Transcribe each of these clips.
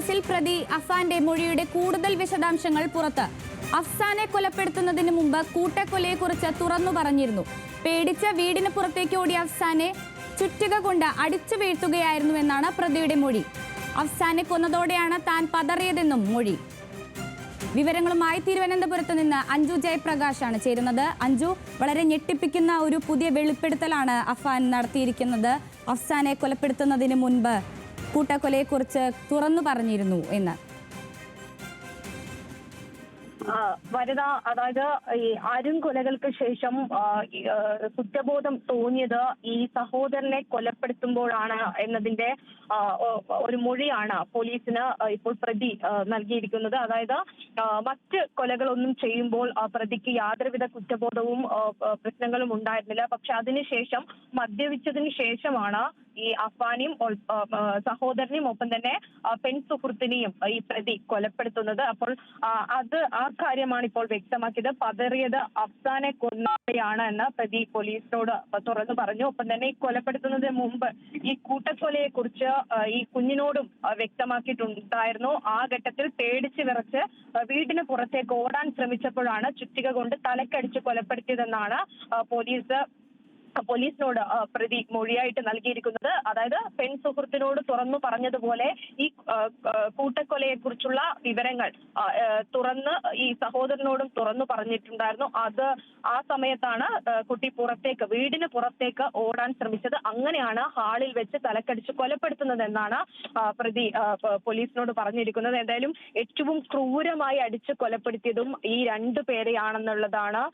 കേസിൽ പ്രതി അഫ്സാന്റെ മൊഴിയുടെ കൂടുതൽ വിശദാംശങ്ങൾ പുറത്ത്. അഫ്സാനെ കൊലപ്പെടുത്തുന്നതിന് മുമ്പ് കൂട്ടക്കൊലയെക്കുറിച്ച് തുറന്നു പറഞ്ഞിരുന്നു. പേടിച്ച വീടിന് പുറത്തേക്ക് ഓടിയ അഫ്സാനെ ചുറ്റിക കൊണ്ട് അടിച്ചു വീഴ്ത്തുകയായിരുന്നുവെന്നാണ് പ്രതിയുടെ മൊഴി. അഫ്സാനെ കൊന്നതോടെയാണ് താൻ പതറിയതെന്നും മൊഴി. വിവരങ്ങളുമായി തിരുവനന്തപുരത്ത് നിന്ന് അഞ്ജു ജയപ്രകാശാണ് ചേരുന്നത്. അഞ്ജു, വളരെ ഞെട്ടിപ്പിക്കുന്ന ഒരു പുതിയ വെളിപ്പെടുത്തലാണ് അഫ്സാൻ നടത്തിയിരിക്കുന്നത്. അഫ്സാനെ കൊലപ്പെടുത്തുന്നതിന് മുൻപ് കൂട്ടക്കൊലയെക്കുറിച്ച് തുറന്നു പറഞ്ഞിരുന്നു എന്ന്. വനിത, അതായത് ഈ കൊലകൾക്ക് ശേഷം കുറ്റബോധം തോന്നിയത് ഈ സഹോദരനെ കൊലപ്പെടുത്തുമ്പോഴാണ് എന്നതിന്റെ ഒരു മൊഴിയാണ് പോലീസിന് ഇപ്പോൾ പ്രതി നൽകിയിരിക്കുന്നത്. അതായത് മറ്റ് കൊലകളൊന്നും ചെയ്യുമ്പോൾ പ്രതിക്ക് യാതൊരുവിധ കുറ്റബോധവും പ്രശ്നങ്ങളും ഉണ്ടായിരുന്നില്ല. പക്ഷെ അതിനുശേഷം മദ്യപിച്ചതിന് ശേഷമാണ് ഈ അഫ്സാനെയും സഹോദരനെയും ഒപ്പം തന്നെ പെൺ സുഹൃത്തിനെയും ഈ പ്രതി കൊലപ്പെടുത്തുന്നത്. അപ്പോൾ ആ കാര്യമാണ് ഇപ്പോൾ വ്യക്തമാക്കിയത്. പതറിയത് അഫ്സാനെ കൊന്നയാണ് എന്ന് പ്രതി പോലീസിനോട് തുറന്നു പറഞ്ഞു. ഒപ്പം തന്നെ ഈ കൊലപ്പെടുത്തുന്നതിന് മുമ്പ് ഈ കൂട്ടക്കൊലയെ കുറിച്ച് ഈ കുഞ്ഞിനോടും വ്യക്തമാക്കിയിട്ടുണ്ടായിരുന്നു. ആ ഘട്ടത്തിൽ പേടിച്ച് വിറച്ച് വീടിന് പുറത്തേക്ക് ഓടാൻ ശ്രമിച്ചപ്പോഴാണ് ചുറ്റിക കൊണ്ട് തലക്കടിച്ച് കൊലപ്പെടുത്തിയതെന്നാണ് പോലീസിനോട് പ്രതി മൊഴിയായിട്ട് നൽകിയിരിക്കുന്നത്. അതായത് പെൺ സുഹൃത്തിനോട് തുറന്നു പറഞ്ഞതുപോലെ ഈ കൂട്ടക്കൊലയെ കുറിച്ചുള്ള വിവരങ്ങൾ തുറന്ന് ഈ സഹോദരനോടും തുറന്നു പറഞ്ഞിട്ടുണ്ടായിരുന്നു. ആ സമയത്താണ് കുട്ടി വീടിന് പുറത്തേക്ക് ഓടാൻ ശ്രമിച്ചത്. അങ്ങനെയാണ് ഹാളിൽ വെച്ച് തലക്കടിച്ച് കൊലപ്പെടുത്തുന്നതെന്നാണ് പ്രതി പോലീസിനോട് പറഞ്ഞിരിക്കുന്നത്. എന്തായാലും ഏറ്റവും ക്രൂരമായി അടിച്ച് കൊലപ്പെടുത്തിയതും ഈ രണ്ടു പേരെയാണെന്നുള്ളതാണ്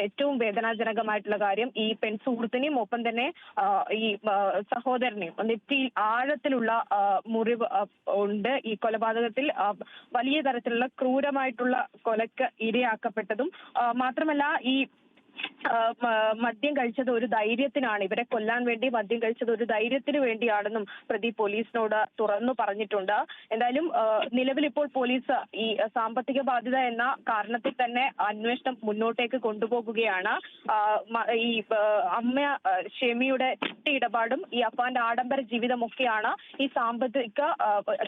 ഏറ്റവും വേദനാജനകമായിട്ടുള്ള കാര്യം. ഈ പെൺ സുഹൃത്തിനെയും ഒപ്പം തന്നെ ഈ സഹോദരനെയും നെറ്റിയിൽ ആഴത്തിലുള്ള മുറിവ് ഉണ്ട്. ഈ കൊലപാതകത്തിൽ വലിയ തരത്തിലുള്ള ക്രൂരമായിട്ടുള്ള കൊലക്ക് ഇരയാക്കപ്പെട്ടതും മാത്രമല്ല ഈ മദ്യം കഴിച്ചത് ഒരു ധൈര്യത്തിനാണ്, ഇവരെ കൊല്ലാൻ വേണ്ടി മദ്യം കഴിച്ചത് ഒരു ധൈര്യത്തിന് വേണ്ടിയാണെന്നും പ്രതി പോലീസിനോട് തുറന്നു പറഞ്ഞിട്ടുണ്ട്. എന്തായാലും നിലവിൽ ഇപ്പോൾ പോലീസ് ഈ സാമ്പത്തിക ബാധ്യത എന്ന കാരണത്തിൽ തന്നെ അന്വേഷണം മുന്നോട്ടേക്ക് കൊണ്ടുപോകുകയാണ്. ഈ അമ്മ ഷെമിയുടെ ഇടപാടും ഈ അഫ്സാന്റെ ആഡംബര ജീവിതമൊക്കെയാണ് ഈ സാമ്പത്തിക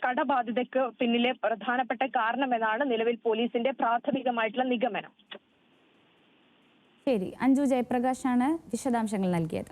കടബാധ്യതയ്ക്ക് പിന്നിലെ പ്രധാനപ്പെട്ട കാരണമെന്നാണ് നിലവിൽ പോലീസിന്റെ പ്രാഥമികമായിട്ടുള്ള നിഗമനം. ശരി, അഞ്ജു ജയപ്രകാശാണ് വിശദാംശങ്ങൾ നൽകിയത്.